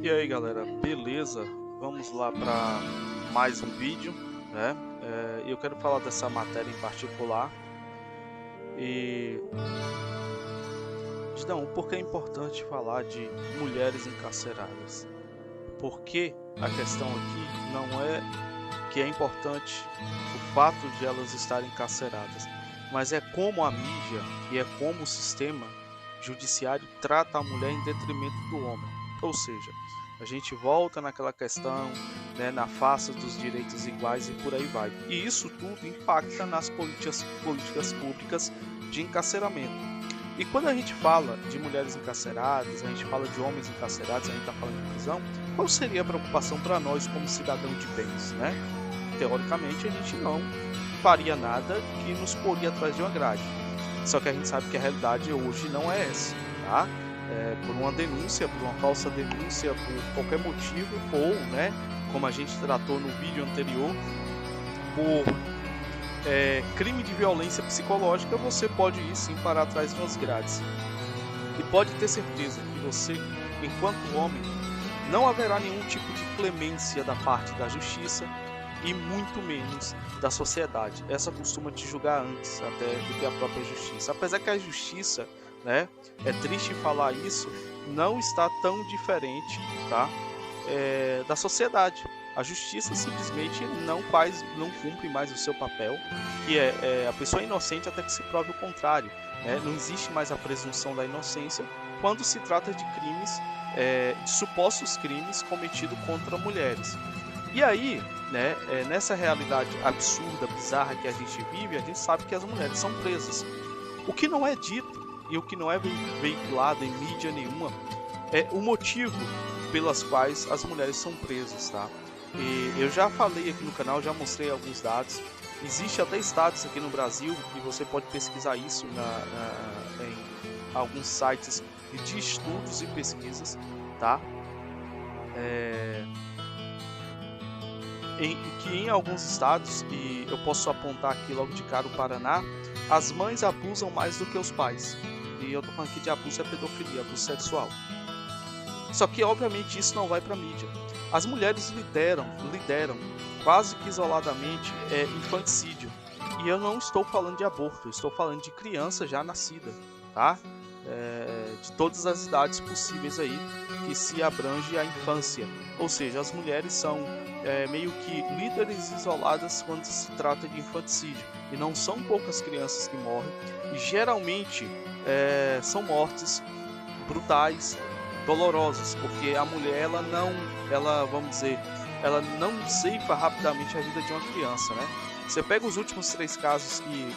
E aí galera, beleza? Vamos lá para mais um vídeo, né? Eu quero falar dessa matéria em particular e não, por que é importante falar de mulheres encarceradas? Porque a questão aqui não é que é importante o fato de elas estarem encarceradas, mas é como a mídia e é como o sistema judiciário trata a mulher em detrimento do homem. Ou seja, a gente volta naquela questão, né, na face dos direitos iguais e por aí vai. E isso tudo impacta nas políticas públicas de encarceramento. E quando a gente fala de mulheres encarceradas, a gente fala de homens encarcerados, a gente está falando de prisão, qual seria a preocupação para nós como cidadão de bens, né? Teoricamente, a gente não faria nada que nos poria atrás de uma grade. Só que a gente sabe que a realidade hoje não é essa, tá? Por uma denúncia, por uma falsa denúncia, por qualquer motivo, ou, né, como a gente tratou no vídeo anterior, por crime de violência psicológica, você pode ir sim parar atrás de umas grades. E pode ter certeza que você, enquanto homem, não haverá nenhum tipo de clemência da parte da justiça e muito menos da sociedade. Essa costuma te julgar antes até do que a própria justiça. Apesar que a justiça, né, é triste falar isso, não está tão diferente, tá, da sociedade. A justiça simplesmente não cumpre mais o seu papel, que é a pessoa é inocente até que se prove o contrário. Né? Não existe mais a presunção da inocência quando se trata de crimes, de supostos crimes cometidos contra mulheres. E aí, né, nessa realidade absurda, bizarra que a gente vive, a gente sabe que as mulheres são presas. O que não é dito e o que não é veiculado em mídia nenhuma é o motivo pelas quais as mulheres são presas, tá? E eu já falei aqui no canal, já mostrei alguns dados. Existe até estados aqui no Brasil, e você pode pesquisar isso em alguns sites de estudos e pesquisas, tá? Que em alguns estados, e eu posso apontar aqui logo de cara o Paraná, as mães abusam mais do que os pais. E eu tô falando aqui de abuso é pedofilia, abuso sexual. Só que obviamente isso não vai para a mídia. As mulheres lideram quase que isoladamente infanticídio. E eu não estou falando de aborto, eu estou falando de criança já nascida, tá? De todas as idades possíveis aí que se abrange a infância. Ou seja, as mulheres são meio que líderes isoladas quando se trata de infanticídio. E não são poucas crianças que morrem. E geralmente são mortes brutais, dolorosas, porque a mulher ela não ceifa rapidamente a vida de uma criança, né? Você pega os últimos 3 casos que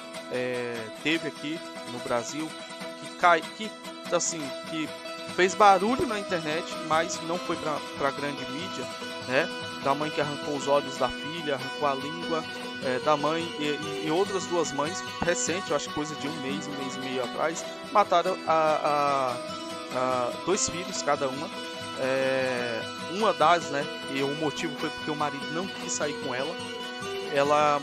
teve aqui no Brasil, que fez barulho na internet, mas não foi para grande mídia, né? Da mãe que arrancou os olhos da filha, arrancou a língua da mãe e outras 2 mães recente, eu acho que coisa de um mês e meio atrás, mataram 2 filhos cada uma. Uma das, né, e o motivo foi porque o marido não quis sair com ela. Ela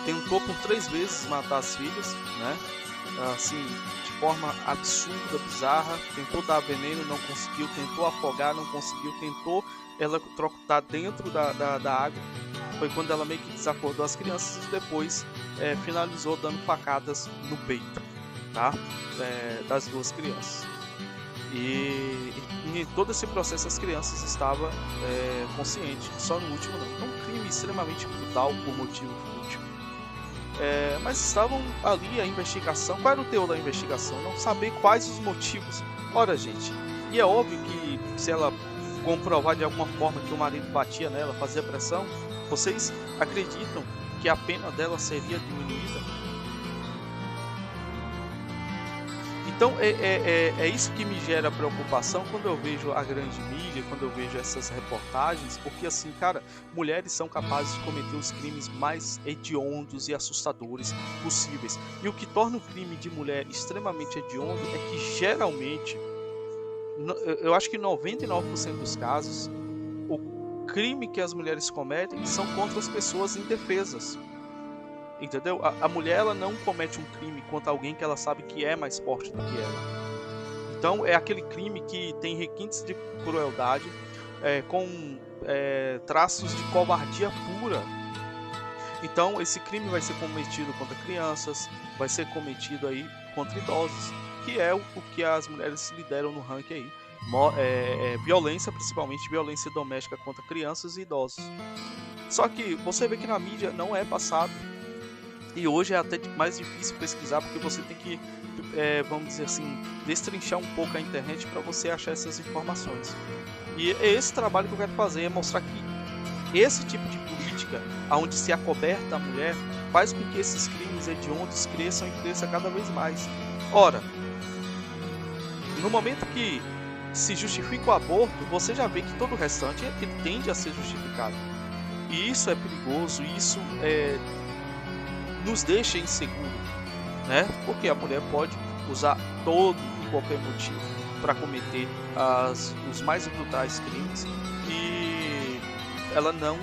tentou por 3 vezes matar as filhas, né, assim, de forma absurda, bizarra. Tentou dar veneno, não conseguiu. Tentou afogar, não conseguiu. Tentou ela trocar dentro da água. Foi quando ela meio que desacordou as crianças e depois finalizou dando facadas no peito, tá? Das 2 crianças. E em todo esse processo as crianças estavam conscientes, só no último não. Então, um crime extremamente brutal por motivo fútil. Mas estavam ali a investigação. Qual era o teor da investigação? Não saber quais os motivos. Ora, gente, e é óbvio que se ela comprovar de alguma forma que o marido batia nela, fazia pressão, vocês acreditam que a pena dela seria diminuída? Então é isso que me gera preocupação quando eu vejo a grande mídia, quando eu vejo essas reportagens, porque assim, cara, mulheres são capazes de cometer os crimes mais hediondos e assustadores possíveis. E o que torna o crime de mulher extremamente hediondo é que geralmente, eu acho que 99% dos casos, o crime que as mulheres cometem são contra as pessoas indefesas. Entendeu? A mulher ela não comete um crime contra alguém que ela sabe que é mais forte do que ela. Então é aquele crime que tem requintes de crueldade, com traços de covardia pura. Então esse crime vai ser cometido contra crianças, vai ser cometido aí contra idosos, que é o que as mulheres lideram no ranking aí. Violência, principalmente violência doméstica contra crianças e idosos. Só que você vê que na mídia não é passado, e hoje é até mais difícil pesquisar, porque você tem que, vamos dizer assim, destrinchar um pouco a internet para você achar essas informações. E esse trabalho que eu quero fazer é mostrar que esse tipo de política, onde se acoberta a mulher, faz com que esses crimes hediondos cresçam e cresçam cada vez mais. Ora, no momento que se justifica o aborto, você já vê que todo o restante ele tende a ser justificado. E isso é perigoso, isso nos deixa inseguro, né? Porque a mulher pode usar todo e qualquer motivo para cometer os mais brutais crimes, e ela não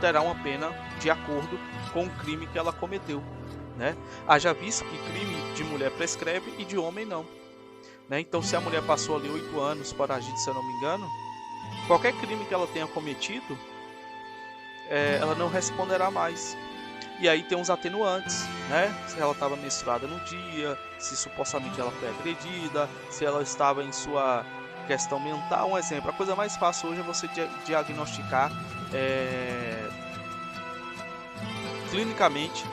terá uma pena de acordo com o crime que ela cometeu, né? Haja visto que crime de mulher prescreve e de homem não, né? Então, se a mulher passou ali 8 anos para agir, se eu não me engano, qualquer crime que ela tenha cometido, ela não responderá mais. E aí tem uns atenuantes, né? Se ela estava menstruada no dia, se supostamente ela foi agredida, se ela estava em sua questão mental. Um exemplo, a coisa mais fácil hoje é você diagnosticar clinicamente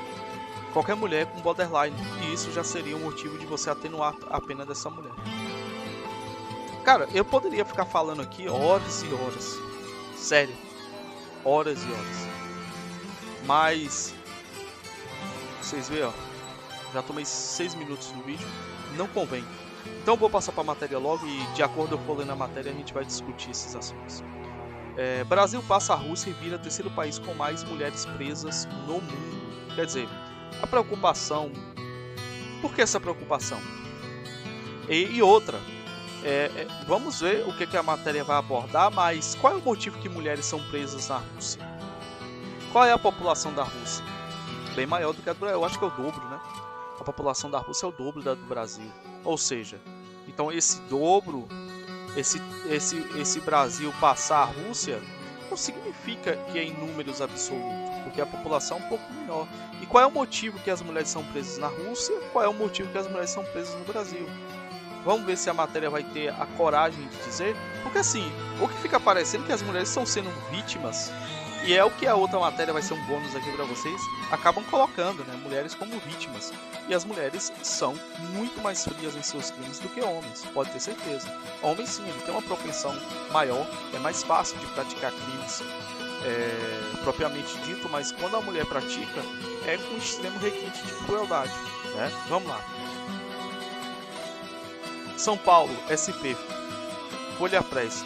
qualquer mulher com borderline, e isso já seria um motivo de você atenuar a pena dessa mulher. Cara, eu poderia ficar falando aqui horas e horas, sério, horas e horas, mas vocês veem, ó, já tomei 6 minutos no vídeo, não convém. Então vou passar para a matéria logo, e de acordo com eu for lendo a matéria a gente vai discutir esses assuntos. Brasil passa a Rússia e vira terceiro país com mais mulheres presas no mundo. Quer dizer, a preocupação, por que essa preocupação? E outra, vamos ver o que a matéria vai abordar, mas qual é o motivo que mulheres são presas na Rússia? Qual é a população da Rússia? Bem maior do que a do Brasil, eu acho que é o dobro, né? A população da Rússia é o dobro da do Brasil. Ou seja, então esse dobro, esse Brasil passar a Rússia, não significa que é em números absolutos, porque a população é um pouco menor. E qual é o motivo que as mulheres são presas na Rússia? Qual é o motivo que as mulheres são presas no Brasil? Vamos ver se a matéria vai ter a coragem de dizer, porque assim, o que fica parecendo é que as mulheres estão sendo vítimas, e é o que a outra matéria vai ser um bônus aqui para vocês, acabam colocando, né, mulheres como vítimas. E as mulheres são muito mais frias em seus crimes do que homens, pode ter certeza. Homens sim, ele tem uma propensão maior, é mais fácil de praticar crimes propriamente dito, mas quando a mulher pratica, é com extremo requinte de crueldade, né? Vamos lá. São Paulo, SP, Folha Press.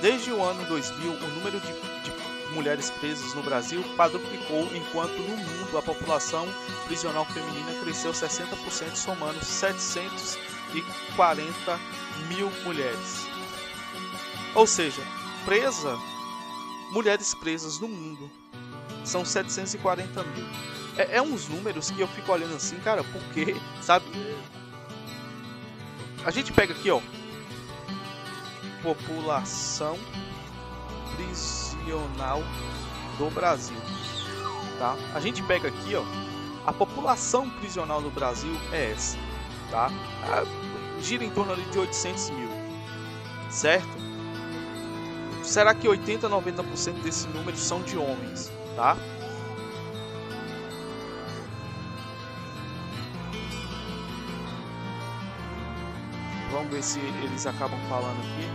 Desde o ano 2000, o número de mulheres presas no Brasil quadruplicou, enquanto no mundo a população prisional feminina cresceu 60%, somando 740 mil mulheres. Ou seja, mulheres presas no mundo são 740 mil. É uns números que eu fico olhando assim, cara, porque, sabe? A gente pega aqui, ó, população prisional do Brasil, tá? A gente pega aqui, ó, a população prisional no Brasil é essa, tá? Gira em torno ali de 800 mil, certo? Será que 80, 90% desse número são de homens, tá? Vamos ver se eles acabam falando aqui.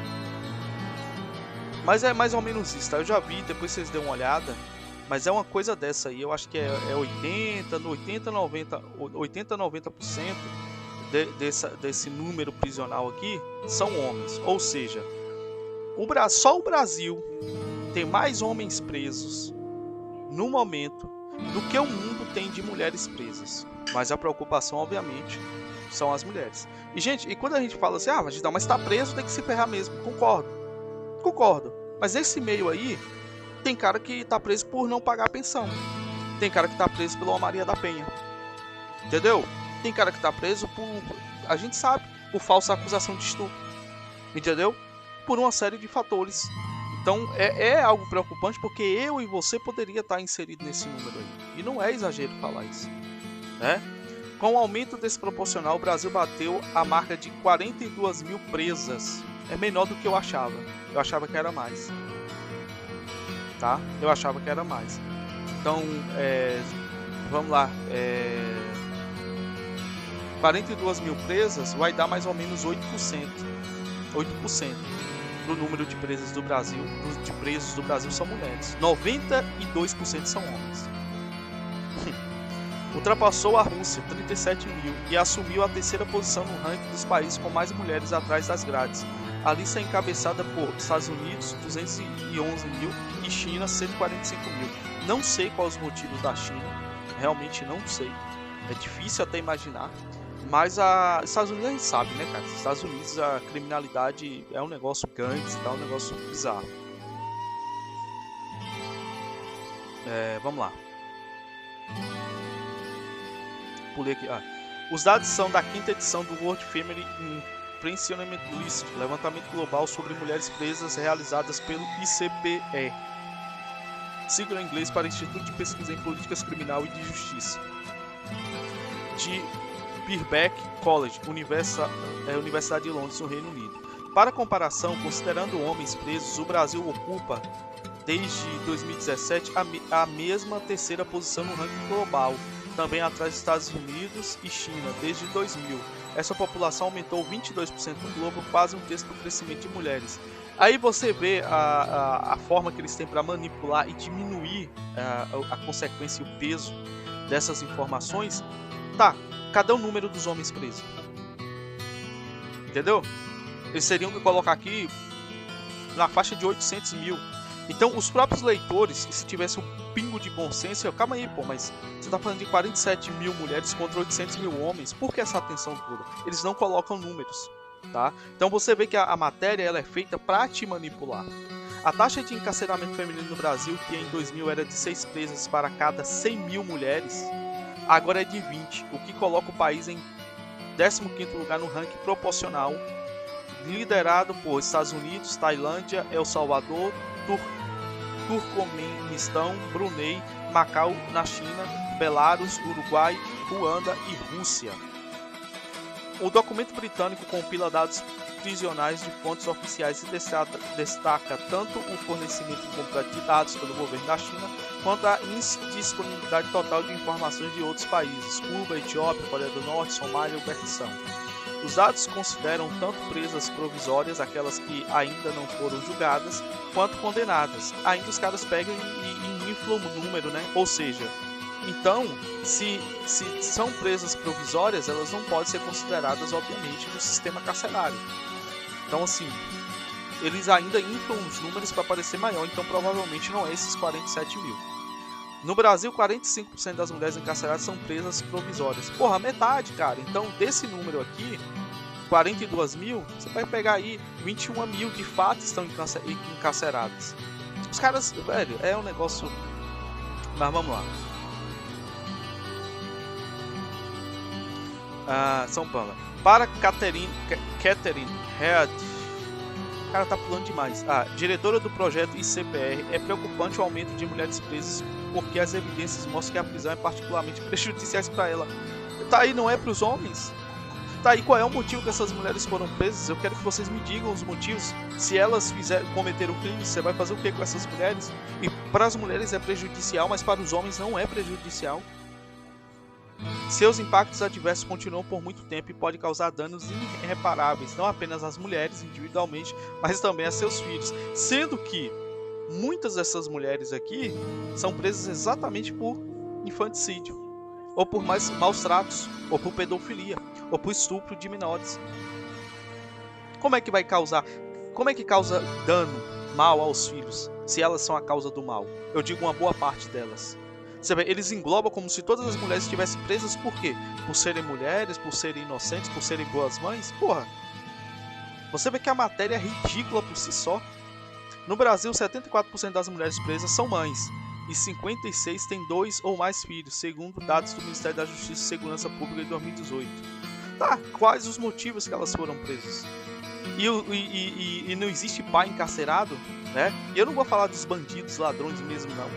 Mas é mais ou menos isso, tá? Eu já vi, depois vocês dêem uma olhada. Mas é uma coisa dessa aí, eu acho que é 80, 90% desse número prisional aqui são homens. Ou seja, só o Brasil tem mais homens presos no momento do que o mundo tem de mulheres presas. Mas a preocupação, obviamente, são as mulheres. E, gente, e quando a gente fala assim, mas tá preso, tem que se ferrar mesmo. Concordo. Mas nesse meio aí, tem cara que tá preso por não pagar a pensão. Tem cara que tá preso pela Maria da Penha. Entendeu? Tem cara que tá preso por... A gente sabe por falsa acusação de estupro. Entendeu? Por uma série de fatores. Então é algo preocupante, porque eu e você poderia estar inserido nesse número aí. E não é exagero falar isso, né? Com o aumento desproporcional, o Brasil bateu a marca de 42 mil presas. É menor do que eu achava. Eu achava que era mais. Tá? Eu achava que era mais. Então, vamos lá. 42 mil presas vai dar mais ou menos 8%. 8% do número de presas do Brasil. De presos do Brasil são mulheres. 92% são homens. Ultrapassou a Rússia, 37 mil, e assumiu a terceira posição no ranking dos países com mais mulheres atrás das grades. A lista é encabeçada por Estados Unidos, 211 mil, e China, 145 mil. Não sei quais os motivos da China, realmente não sei. É difícil até imaginar. Mas os Estados Unidos a gente sabe, né, cara? Nos Estados Unidos a criminalidade é um negócio gangster, é um negócio bizarro. Vamos lá. Pulei aqui. Os dados são da 5ª edição do World Family Imprisonment List, levantamento global sobre mulheres presas realizadas pelo ICPE, sigla em inglês para Instituto de Pesquisa em Políticas Criminal e de Justiça, de Birkbeck College, Universidade de Londres, no Reino Unido. Para comparação, considerando homens presos, o Brasil ocupa, desde 2017, a mesma terceira posição no ranking global, também atrás dos Estados Unidos e China, desde 2000. Essa população aumentou 22% no globo, quase um terço do crescimento de mulheres. Aí você vê a forma que eles têm para manipular e diminuir a consequência e o peso dessas informações. Tá, cadê o número dos homens presos? Entendeu? Eles teriam que colocar aqui na faixa de 800 mil. Então, os próprios leitores, se tivesse um pingo de bom senso, calma aí, pô, mas você está falando de 47 mil mulheres contra 800 mil homens, por que essa atenção toda? Eles não colocam números, tá? Então, você vê que a matéria ela é feita para te manipular. A taxa de encarceramento feminino no Brasil, que em 2000 era de 6 presas para cada 100 mil mulheres, agora é de 20, o que coloca o país em 15º lugar no ranking proporcional, liderado por Estados Unidos, Tailândia, El Salvador, Turcomenistão, Brunei, Macau na China, Belarus, Uruguai, Ruanda e Rússia. O documento britânico compila dados prisionais de fontes oficiais e destaca tanto o fornecimento completo de dados pelo governo da China, quanto a indisponibilidade total de informações de outros países, Cuba, Etiópia, Coreia do Norte, Somália e Uzbequistão. Os dados consideram tanto presas provisórias, aquelas que ainda não foram julgadas, quanto condenadas. Ainda os caras pegam e inflam o número, né? Ou seja, então, se são presas provisórias, elas não podem ser consideradas, obviamente, no sistema carcerário. Então, assim, eles ainda inflam os números para parecer maior, então provavelmente não é esses 47 mil. No Brasil, 45% das mulheres encarceradas são presas provisórias. Porra, metade, cara. Então, desse número aqui, 42 mil, você vai pegar aí 21 mil de fato estão encarceradas. Os caras, velho, é um negócio... Mas vamos lá. São Paulo. Para Catherine Head, o cara tá pulando demais. Diretora do projeto ICPR, é preocupante o aumento de mulheres presas porque as evidências mostram que a prisão é particularmente prejudicial para ela. Tá aí, não é para os homens? Tá aí, qual é o motivo que essas mulheres foram presas? Eu quero que vocês me digam os motivos. Se elas cometeram crime, você vai fazer o que com essas mulheres? E para as mulheres é prejudicial, mas para os homens não é prejudicial. Seus impactos adversos continuam por muito tempo e podem causar danos irreparáveis, não apenas às mulheres individualmente, mas também a seus filhos. Sendo que muitas dessas mulheres aqui são presas exatamente por infanticídio, ou por maus tratos, ou por pedofilia, ou por estupro de menores. Como é que vai causar? Como é que causa dano, mal aos filhos, se elas são a causa do mal? Eu digo uma boa parte delas. Você vê, eles englobam como se todas as mulheres estivessem presas por quê? Por serem mulheres, por serem inocentes, por serem boas mães? Porra! Você vê que a matéria é ridícula por si só. No Brasil, 74% das mulheres presas são mães e 56% têm 2 ou mais filhos, segundo dados do Ministério da Justiça e Segurança Pública de 2018. Tá, quais os motivos que elas foram presas? E não existe pai encarcerado, né? E eu não vou falar dos bandidos, ladrões mesmo, não.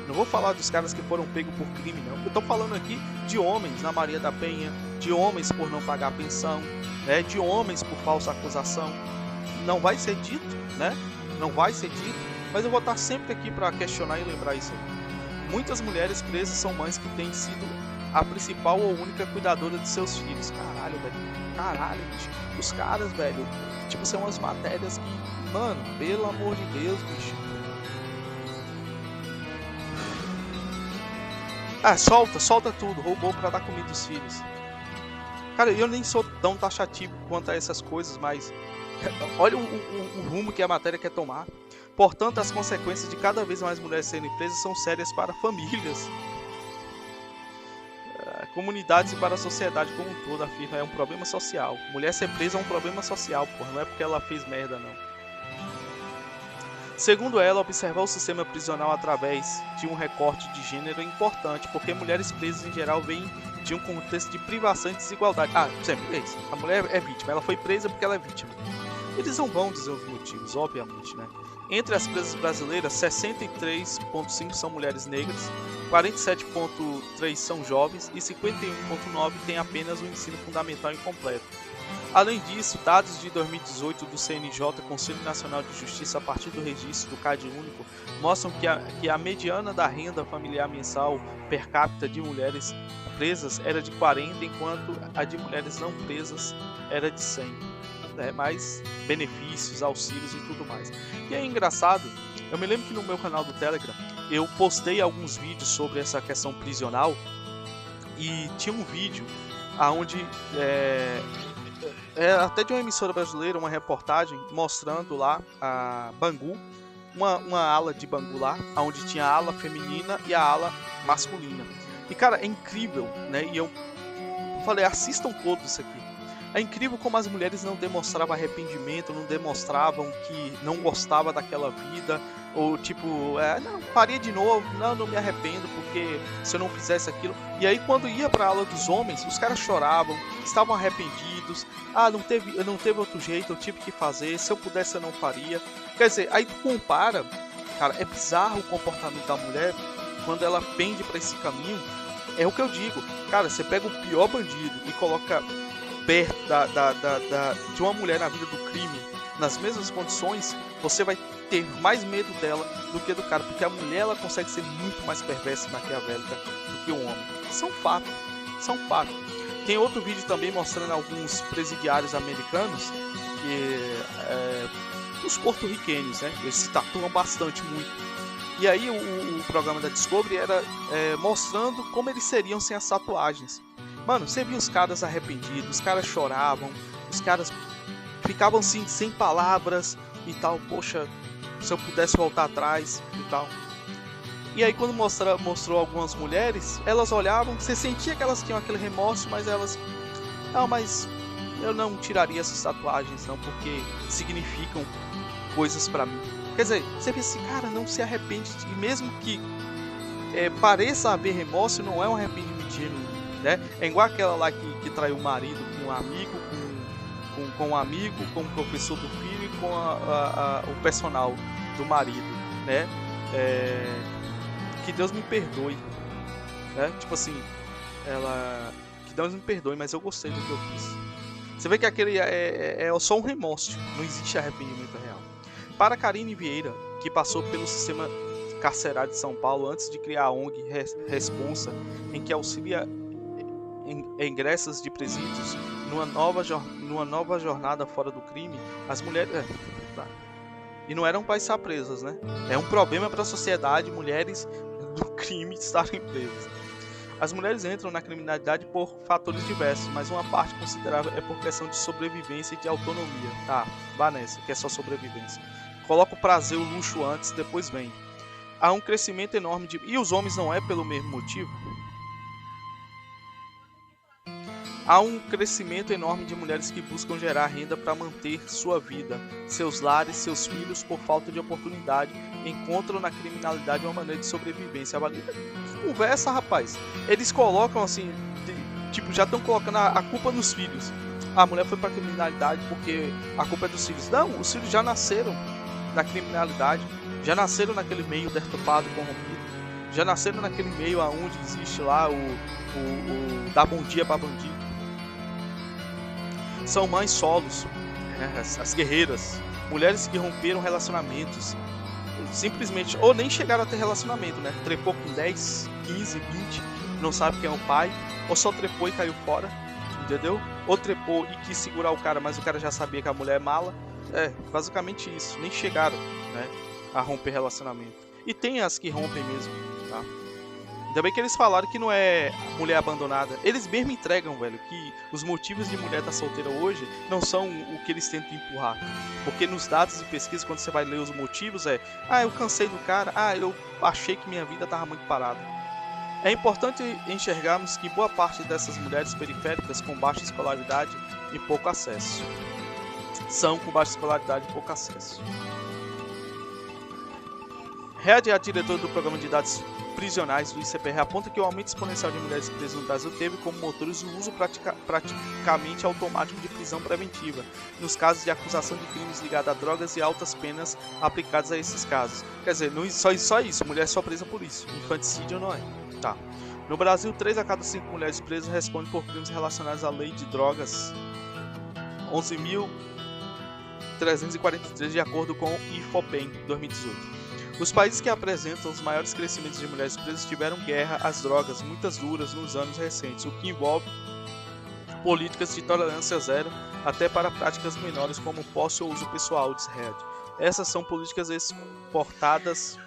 Não vou falar dos caras que foram pegos por crime, não. Eu tô falando aqui de homens na Maria da Penha, de homens por não pagar pensão, né? De homens por falsa acusação. Não vai ser dito, né? Não vai ser dito, mas eu vou estar sempre aqui para questionar e lembrar isso aí. Muitas mulheres presas são mães que têm sido a principal ou única cuidadora de seus filhos. Caralho, velho. Caralho, bicho. Os caras, velho, tipo, são umas matérias que, mano, pelo amor de Deus, bicho. Ah, solta tudo. Roubou pra dar comida aos filhos. Cara, eu nem sou tão taxativo quanto a essas coisas, mas olha o rumo que a matéria quer tomar. Portanto, as consequências de cada vez mais mulheres serem presas são sérias para famílias, comunidades e para a sociedade como um todo, afirma. É um problema social. Mulher ser presa é um problema social, porra. Não é porque ela fez merda, não. Segundo ela, observar o sistema prisional através de um recorte de gênero é importante, porque mulheres presas em geral vêm de um contexto de privação e desigualdade. Ah, sempre é isso. A mulher é vítima, ela foi presa porque ela é vítima. Eles não vão dizer os motivos, obviamente, né? Entre as presas brasileiras, 63,5% são mulheres negras, 47,3% são jovens e 51,9% têm apenas o ensino fundamental incompleto. Além disso, dados de 2018 do CNJ, Conselho Nacional de Justiça, a partir do registro do CAD único, mostram que a mediana da renda familiar mensal per capita de mulheres presas era de 40, enquanto a de mulheres não presas era de 100. Mais benefícios, auxílios e tudo mais. E é engraçado, eu me lembro que no meu canal do Telegram eu postei alguns vídeos sobre essa questão prisional e tinha um vídeo onde até de uma emissora brasileira, uma reportagem mostrando lá a Bangu, uma ala de Bangu lá, onde tinha a ala feminina e a ala masculina. E cara, é incrível, né? E eu falei, assistam todos isso aqui. É incrível como as mulheres não demonstravam arrependimento, não demonstravam que não gostava daquela vida, ou tipo, não, faria de novo, não me arrependo porque se eu não fizesse aquilo. E aí quando ia para a aula dos homens, os caras choravam, estavam arrependidos, não teve outro jeito, eu tive que fazer, se eu pudesse eu não faria. Quer dizer, aí tu compara, cara, é bizarro o comportamento da mulher quando ela pende para esse caminho. É o que eu digo, cara, você pega o pior bandido e coloca perto de uma mulher na vida do crime, nas mesmas condições, você vai ter mais medo dela do que do cara, porque a mulher ela consegue ser muito mais perversa e maquiavélica do que o homem. Isso é um fato. Tem outro vídeo também mostrando alguns presidiários americanos, os porto-riquenhos, né? Eles se tatuam bastante, muito. E aí o programa da Discovery era mostrando como eles seriam sem as tatuagens. Mano, você via os caras arrependidos, os caras choravam, os caras ficavam assim, sem palavras e tal. Poxa, se eu pudesse voltar atrás e tal. E aí quando mostrou algumas mulheres, elas olhavam, você sentia que elas tinham aquele remorso, mas elas... Não, mas eu não tiraria essas tatuagens não, porque significam coisas pra mim. Quer dizer, você pensa assim, cara, não se arrepende. E mesmo que pareça haver remorso, não é um arrependimento genuíno. Né? É igual aquela lá que traiu o marido com um amigo, com um amigo, com o professor do filho e com o personal do marido, né? Que Deus me perdoe, né? Tipo assim, que Deus me perdoe, mas eu gostei do que eu fiz. Você vê que aquele é só um remorso, não existe arrependimento real. Para Karine Vieira, que passou pelo sistema carcerário de São Paulo antes de criar a ONG Responsa, em que auxilia ingressas de presídios numa nova jornada fora do crime, as mulheres e não eram para estar presas, né? É um problema para a sociedade mulheres do crime estarem presas. As mulheres entram na criminalidade por fatores diversos, mas uma parte considerável é por questão de sobrevivência e de autonomia. Vá nessa, que é só sobrevivência. Coloca o prazer, o luxo antes, depois vem. Há um crescimento enorme de... E os homens não é pelo mesmo motivo? Há um crescimento enorme de mulheres que buscam gerar renda para manter sua vida, seus lares, seus filhos, por falta de oportunidade, encontram na criminalidade uma maneira de sobrevivência. Que conversa, rapaz! Eles colocam assim, tipo, já estão colocando a culpa nos filhos. A mulher foi pra criminalidade porque a culpa é dos filhos. Não, os filhos já nasceram da criminalidade, já nasceram naquele meio deturpado, corrompido, já nasceram naquele meio aonde existe lá o dar bom dia pra bandido. São mães solos, as guerreiras, mulheres que romperam relacionamentos, simplesmente, ou nem chegaram a ter relacionamento, né? Trepou com 10, 15, 20, não sabe quem é o pai, ou só trepou e caiu fora, entendeu? Ou trepou e quis segurar o cara, mas o cara já sabia que a mulher é mala. Basicamente isso, nem chegaram, né, a romper relacionamento. E tem as que rompem mesmo, tá? Ainda bem que eles falaram que não é mulher abandonada. Eles mesmo entregam, velho, que os motivos de mulher estar solteira hoje não são o que eles tentam empurrar. Porque nos dados de pesquisa, quando você vai ler os motivos, eu cansei do cara, eu achei que minha vida tava muito parada. É importante enxergarmos que boa parte dessas mulheres periféricas com baixa escolaridade e pouco acesso são com baixa escolaridade e pouco acesso. Head, a diretora do programa de dados prisionais do ICPR, aponta que o aumento exponencial de mulheres presas no Brasil teve como motores o uso praticamente automático de prisão preventiva, nos casos de acusação de crimes ligados a drogas e altas penas aplicadas a esses casos. Quer dizer, não, só isso, mulher só presa por isso, infanticídio não é. Tá. No Brasil, 3 a cada 5 mulheres presas respondem por crimes relacionados à lei de drogas, 11.343 de acordo com o IFOPEM 2018. Os países que apresentam os maiores crescimentos de mulheres presas tiveram guerra às drogas muitas duras nos anos recentes, o que envolve políticas de tolerância zero até para práticas menores como posse ou uso pessoal, diz Head. Essas são políticas exportadas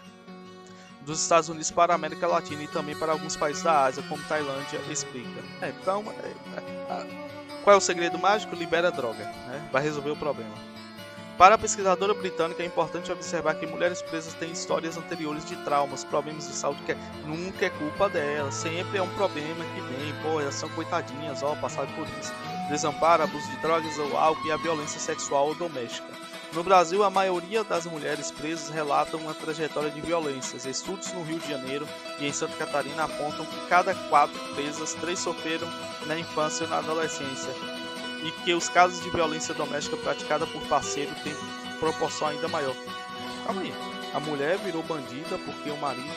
dos Estados Unidos para a América Latina e também para alguns países da Ásia, como Tailândia, explica. Qual é o segredo mágico? Libera droga, né? Vai resolver o problema. Para a pesquisadora britânica, é importante observar que mulheres presas têm histórias anteriores de traumas, problemas de saúde, que nunca é culpa delas, sempre é um problema que vem, elas são coitadinhas, passaram por isso. Desamparo, abuso de drogas ou álcool e a violência sexual ou doméstica. No Brasil, a maioria das mulheres presas relatam uma trajetória de violências. Estudos no Rio de Janeiro e em Santa Catarina apontam que cada 4 presas, 3 sofreram na infância ou na adolescência, e que os casos de violência doméstica praticada por parceiro têm proporção ainda maior. Calma aí, a mulher virou bandida porque o marido...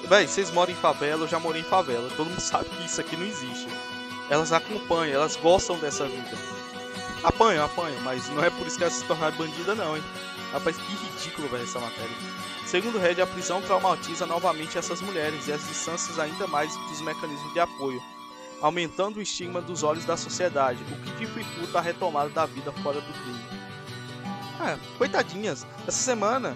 Véi, vocês moram em favela, eu já morei em favela, todo mundo sabe que isso aqui não existe. Elas acompanham, elas gostam dessa vida. Apanham, mas não é por isso que elas se tornaram bandida não, hein. Rapaz, que ridículo, velho, essa matéria. Segundo o Red, a prisão traumatiza novamente essas mulheres e as distâncias ainda mais dos mecanismos de apoio, aumentando o estigma dos olhos da sociedade, o que dificulta a retomada da vida fora do crime. Coitadinhas, essa semana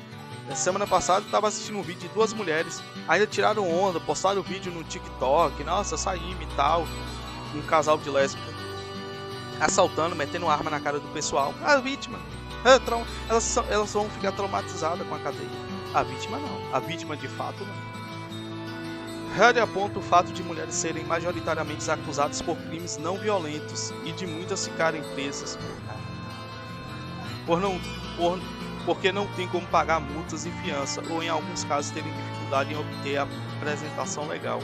passada eu estava assistindo um vídeo de 2 mulheres, ainda tiraram onda, postaram o vídeo no TikTok, nossa, saímos e tal, um casal de lésbica, assaltando, metendo arma na cara do pessoal. A vítima, elas vão ficar traumatizadas com a cadeia. A vítima não, a vítima de fato não. Head aponta o fato de mulheres serem majoritariamente acusadas por crimes não violentos e de muitas ficarem presas porque não tem como pagar multas e fiança, ou em alguns casos terem dificuldade em obter a apresentação legal.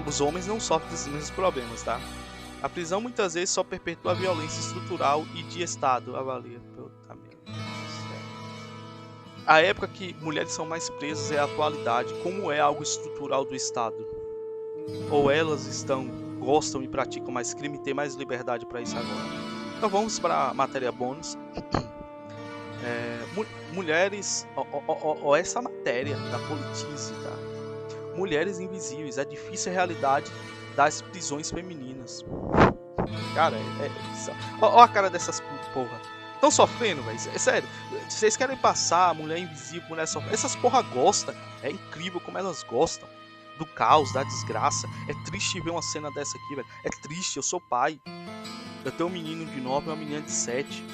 Os homens não sofrem desses mesmos problemas, tá? A prisão muitas vezes só perpetua a violência estrutural e de Estado, avalia. A época que mulheres são mais presas é a atualidade, como é algo estrutural do Estado. Ou elas gostam e praticam mais crime e têm mais liberdade para isso agora. Então vamos para a matéria bônus. Mulheres, essa matéria da Politize, tá? Mulheres invisíveis, a difícil realidade das prisões femininas. Cara, ó a cara dessas porra. Estão sofrendo, velho. É sério. Vocês querem passar mulher invisível, mulher sofrendo. Essas porra gostam. É incrível como elas gostam do caos, da desgraça. É triste ver uma cena dessa aqui, velho. É triste. Eu sou pai. Eu tenho um menino de 9 e uma menina de 7.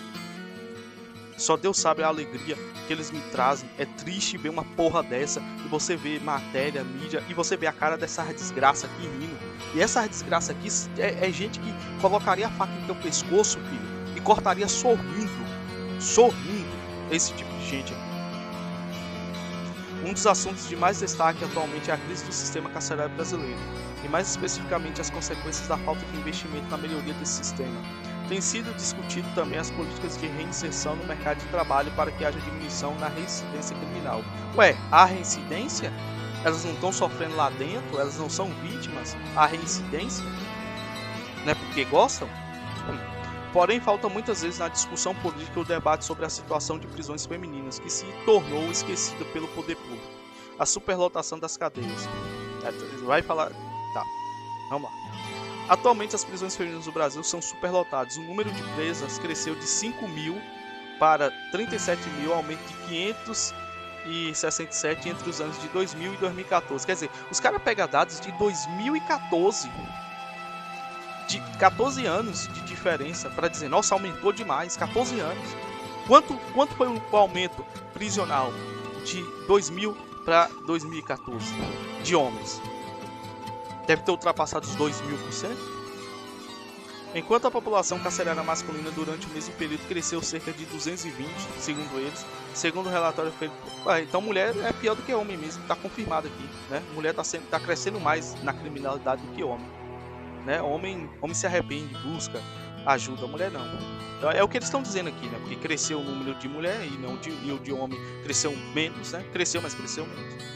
Só Deus sabe a alegria que eles me trazem. É triste ver uma porra dessa. E você vê matéria, mídia. E você vê a cara dessa desgraça aqui rindo. E essa desgraça aqui é gente que colocaria a faca no teu pescoço, filho. E cortaria sorrindo, esse tipo de gente aqui. Um dos assuntos de mais destaque atualmente é a crise do sistema carcerário brasileiro, e mais especificamente as consequências da falta de investimento na melhoria desse sistema. Tem sido discutido também as políticas de reinserção no mercado de trabalho para que haja diminuição na reincidência criminal. Ué, há reincidência? Elas não estão sofrendo lá dentro? Elas não são vítimas? Há reincidência? Não é porque gostam? Porém, falta muitas vezes na discussão política o debate sobre a situação de prisões femininas, que se tornou esquecida pelo poder público. A superlotação das cadeias. Vai falar... Tá, vamos lá. Atualmente, as prisões femininas do Brasil são superlotadas. O número de presas cresceu de 5 mil para 37 mil, aumento de 567 entre os anos de 2000 e 2014. Quer dizer, os caras pegam dados de 2014... de 14 anos de diferença para dizer, nossa, aumentou demais, 14 anos. Quanto foi o aumento prisional de 2000 para 2014 de homens? Deve ter ultrapassado os 2.000%. Enquanto a população carcerária masculina durante o mesmo período cresceu cerca de 220, segundo eles, segundo o relatório feito... então mulher é pior do que homem mesmo, está confirmado aqui, né? Mulher está crescendo mais na criminalidade do que homem. Né? Homem se arrepende, busca ajuda, a mulher não. Então, é o que eles estão dizendo aqui, né? Porque cresceu o número de mulher e o de homem cresceu menos, né? Cresceu, mas cresceu menos.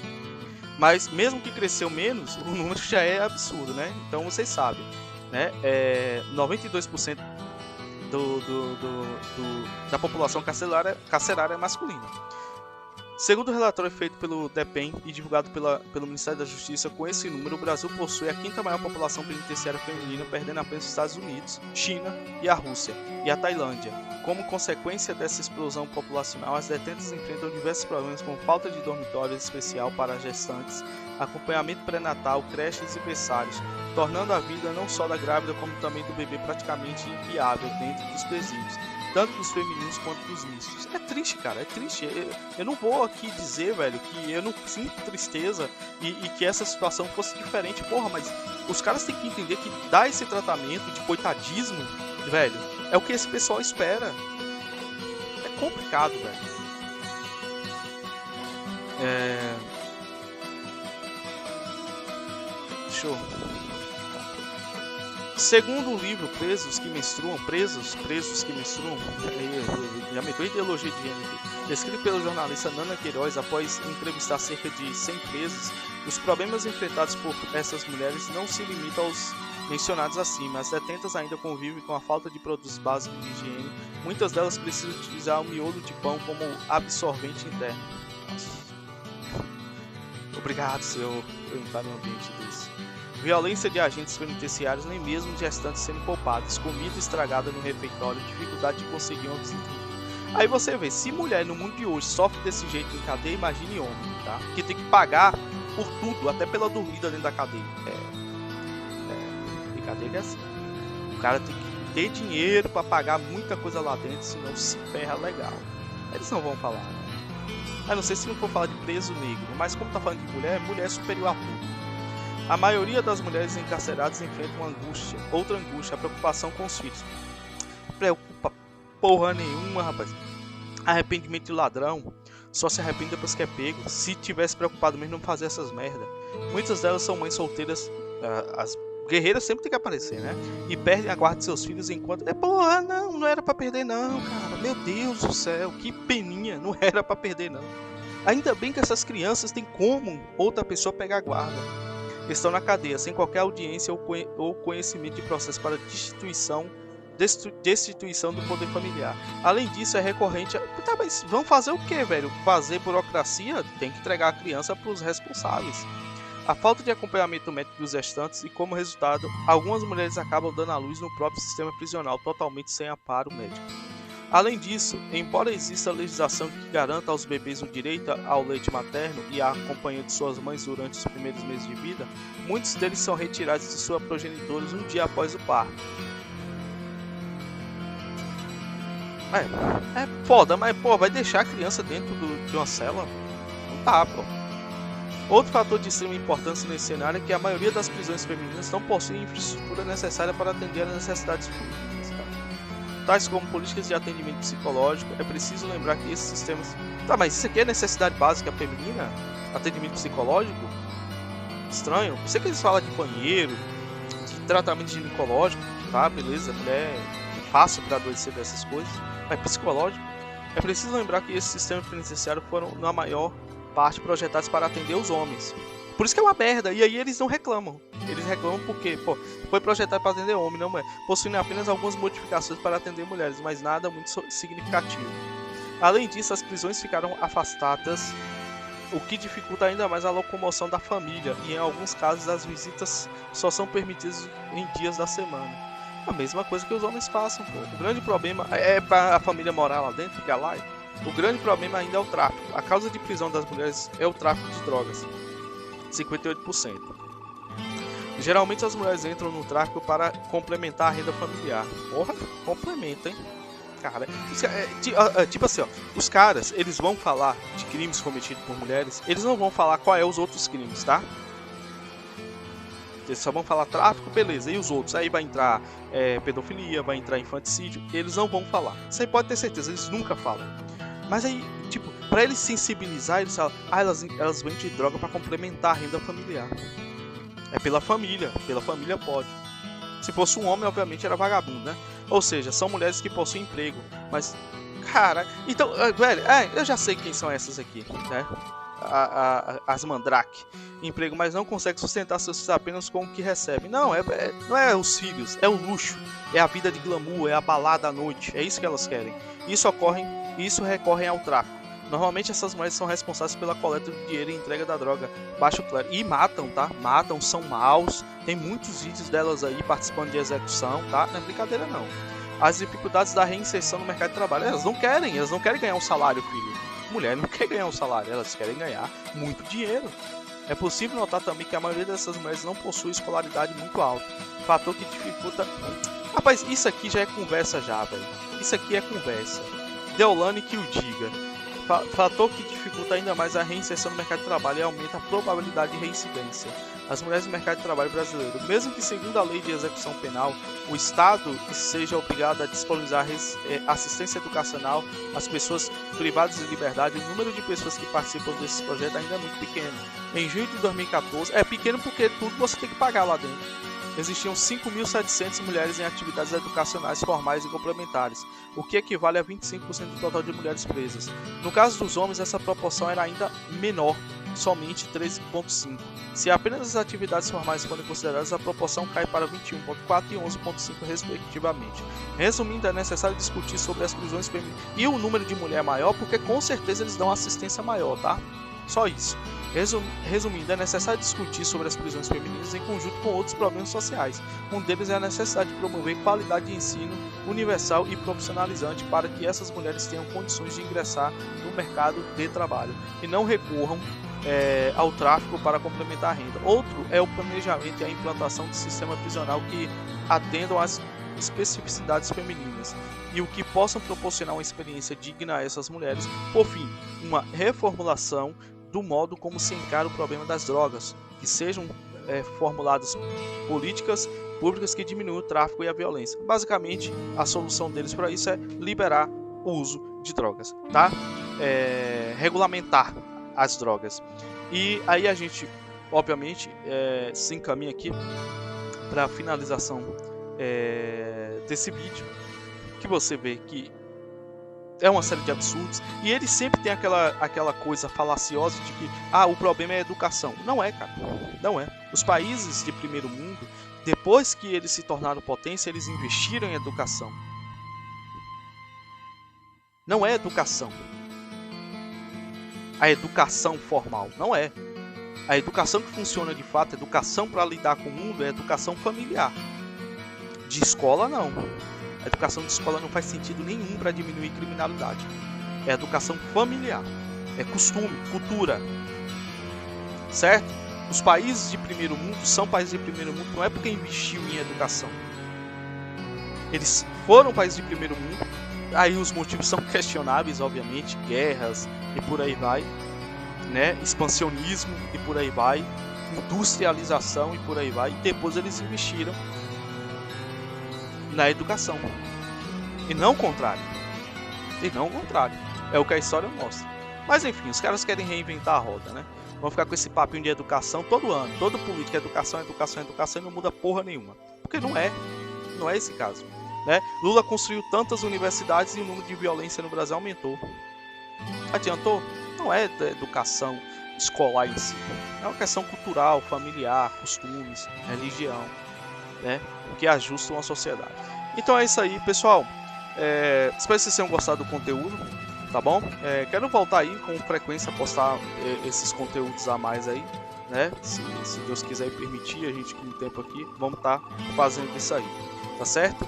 Mas mesmo que cresceu menos, o número já é absurdo, né? Então vocês sabem, né? 92% da população carcerária é masculina. Segundo o relatório feito pelo DEPEN e divulgado pelo Ministério da Justiça, com esse número, o Brasil possui a quinta maior população penitenciária feminina, perdendo apenas os Estados Unidos, China e a Rússia, e a Tailândia. Como consequência dessa explosão populacional, as detentas enfrentam diversos problemas como falta de dormitório especial para gestantes, acompanhamento pré-natal, creches e berçários, tornando a vida não só da grávida como também do bebê praticamente inviável dentro dos presídios, tanto dos femininos quanto dos mistos. É triste, cara, é triste. Eu não vou aqui dizer, velho, que eu não sinto tristeza e que essa situação fosse diferente. Porra, mas os caras têm que entender que dar esse tratamento de coitadismo, velho, é o que esse pessoal espera. É complicado, velho. Deixa eu... Segundo o livro Presos que Menstruam, já meteu ideologia de gênero, escrito pela jornalista Nana Queiroz após entrevistar cerca de 100 presos, os problemas enfrentados por essas mulheres não se limitam aos mencionados acima. As detentas ainda convivem com a falta de produtos básicos de higiene, muitas delas precisam utilizar o miolo de pão como absorvente interno. Nossa. Obrigado, senhor, por entrar no ambiente desse. Violência de agentes penitenciários, nem mesmo gestantes sendo poupadas, comida estragada no refeitório, dificuldade de conseguir uma visita. Aí você vê, se mulher no mundo de hoje sofre desse jeito em cadeia, imagine homem, tá? Que tem que pagar por tudo, até pela dormida dentro da cadeia. Brincadeira é assim. O cara tem que ter dinheiro para pagar muita coisa lá dentro, senão se ferra legal. Eles não vão falar, né? Eu não sei se não for falar de preso negro, mas como tá falando de mulher, mulher é superior a tudo. A maioria das mulheres encarceradas enfrenta uma angústia, outra angústia, a preocupação com os filhos. Preocupa porra nenhuma, rapaz. Arrependimento de ladrão só se arrepende depois que é pego. Se tivesse preocupado mesmo, não fazia essas merda. Muitas delas são mães solteiras, as guerreiras sempre tem que aparecer, né? E perdem a guarda de seus filhos enquanto... porra, não era pra perder não, cara. Meu Deus do céu, que peninha, não era pra perder não. Ainda bem que essas crianças têm como outra pessoa pegar a guarda. Estão na cadeia, sem qualquer audiência ou conhecimento de processo para destituição do poder familiar. Além disso, é recorrente... Tá, mas vão fazer o que, velho? Fazer burocracia? Tem que entregar a criança para os responsáveis. A falta de acompanhamento médico dos gestantes e, como resultado, algumas mulheres acabam dando à luz no próprio sistema prisional, totalmente sem amparo médico. Além disso, embora exista legislação que garanta aos bebês o direito ao leite materno e à companhia de suas mães durante os primeiros meses de vida, muitos deles são retirados de suas progenitoras um dia após o parto. É foda, mas pô, vai deixar a criança dentro de uma cela? Não dá, pô. Outro fator de extrema importância nesse cenário é que a maioria das prisões femininas não possui infraestrutura necessária para atender às necessidades femininas. Tais como políticas de atendimento psicológico. É preciso lembrar que esses sistemas... Tá, mas isso aqui é necessidade básica feminina? atendimento psicológico, estranho. Eu sei que eles falam de banheiro, de tratamento ginecológico, tá, beleza, mulher é fácil para adoecer dessas coisas, mas psicológico, é preciso lembrar que esses sistemas penitenciários foram, na maior parte, projetados para atender os homens. Por isso que é uma merda, e aí eles não reclamam. Eles reclamam porque, pô, foi projetado para atender homem, não mulher, possuindo apenas algumas modificações para atender mulheres, mas nada muito significativo. Além disso, as prisões ficaram afastadas, o que dificulta ainda mais a locomoção da família, e em alguns casos as visitas só são permitidas em dias da semana. A mesma coisa que os homens passam, pô. O grande problema é para a família morar lá dentro, ficar lá. O grande problema ainda é o tráfico. A causa de prisão das mulheres é o tráfico de drogas, 58%. Geralmente as mulheres entram no tráfico para complementar a renda familiar. Porra, complementa, hein? Cara, tipo assim, ó, os caras, eles vão falar de crimes cometidos por mulheres, eles não vão falar qual é os outros crimes, tá? Eles só vão falar tráfico, beleza, e os outros? Aí vai entrar pedofilia, vai entrar infanticídio, eles não vão falar. Você pode ter certeza, eles nunca falam. Mas aí, tipo, pra eles sensibilizar, eles falam, elas vendem droga pra complementar a renda familiar. É pela família pode. Se fosse um homem, obviamente era vagabundo, né? Ou seja, são mulheres que possuem emprego. Mas, cara, então, velho, eu já sei quem são essas aqui, né? As mandrake. Emprego, mas não consegue sustentar seus filhos apenas com o que recebe. Não, não é os filhos, é o luxo. É a vida de glamour, é a balada à noite. É isso que elas querem. Isso recorrem ao tráfico. Normalmente essas mulheres são responsáveis pela coleta de dinheiro e entrega da droga baixo clero. E matam, tá? Matam, são maus. Tem muitos vídeos delas aí participando de execução, tá? Não é brincadeira não. As dificuldades da reinserção no mercado de trabalho. Elas não querem ganhar um salário, filho. Mulher não quer ganhar um salário, elas querem ganhar muito dinheiro. É possível notar também que a maioria dessas mulheres não possui escolaridade muito alta. Fator que dificulta... Rapaz, isso aqui já é conversa já, velho. Isso aqui é conversa. Deolane que o diga. Fator que dificulta ainda mais a reinserção no mercado de trabalho e aumenta a probabilidade de reincidência. As mulheres no mercado de trabalho brasileiro, mesmo que segundo a lei de execução penal, o Estado seja obrigado a disponibilizar assistência educacional às pessoas privadas de liberdade, o número de pessoas que participam desses projetos ainda é muito pequeno. Em junho de 2014, é pequeno porque tudo você tem que pagar lá dentro. Existiam 5.700 mulheres em atividades educacionais formais e complementares, o que equivale a 25% do total de mulheres presas. No caso dos homens, essa proporção era ainda menor, somente 13,5%. Se apenas as atividades formais forem consideradas, a proporção cai para 21,4% e 11,5% respectivamente. Resumindo, é necessário discutir sobre as prisões femininas e o número de mulher maior, porque com certeza eles dão assistência maior, tá? Só isso. Resumindo, é necessário discutir sobre as prisões femininas em conjunto com outros problemas sociais. Um deles é a necessidade de promover qualidade de ensino universal e profissionalizante para que essas mulheres tenham condições de ingressar no mercado de trabalho e não recorram ao tráfico para complementar a renda. Outro é o planejamento e a implantação de sistema prisional que atendam às especificidades femininas e o que possam proporcionar uma experiência digna a essas mulheres. Por fim, uma reformulação do modo como se encara o problema das drogas, que sejam formuladas políticas públicas que diminuam o tráfico e a violência. Basicamente, a solução deles para isso é liberar o uso de drogas, tá? Regulamentar as drogas. E aí a gente, obviamente, se encaminha aqui para a finalização desse vídeo, que você vê que é uma série de absurdos, e ele sempre tem aquela coisa falaciosa de que o problema é a educação. Não é, cara, não é. Os países de primeiro mundo, depois que eles se tornaram potência, eles investiram em educação. Não é educação, a educação formal, não é. A educação que funciona de fato, a educação para lidar com o mundo, é a educação familiar. De escola, não. A educação de escola não faz sentido nenhum para diminuir criminalidade. É educação familiar. É costume, cultura. Certo? Os países de primeiro mundo são países de primeiro mundo não é porque investiu em educação. Eles foram países de primeiro mundo. Aí os motivos são questionáveis, obviamente. Guerras e por aí vai. Né? Expansionismo e por aí vai. Industrialização e por aí vai. E depois eles investiram na educação. E não o contrário. É o que a história mostra. Mas enfim, os caras querem reinventar a roda, né? Vão ficar com esse papinho de educação todo ano. Todo político é educação, educação, educação e não muda porra nenhuma. Porque não é esse caso. Né? Lula construiu tantas universidades e o número de violência no Brasil aumentou. Adiantou? Não é da educação escolar em si. É uma questão cultural, familiar, costumes, religião, né? Que ajustam a sociedade. Então é isso aí, pessoal. Espero que vocês tenham gostado do conteúdo, tá bom? Quero voltar aí com frequência a postar esses conteúdos a mais aí, né? Se Deus quiser permitir, a gente com o tempo aqui, vamos estar fazendo isso aí, tá certo?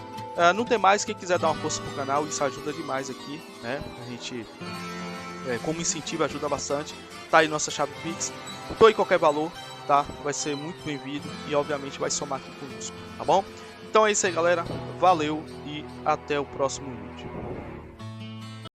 Não tem mais, quem quiser dar uma força pro canal, isso ajuda demais aqui, né? A gente, como incentivo, ajuda bastante. Tá aí nossa chave Pix, doe qualquer valor, tá? Vai ser muito bem-vindo e obviamente vai somar aqui conosco, tá bom? Então é isso aí, galera. Valeu e até o próximo vídeo.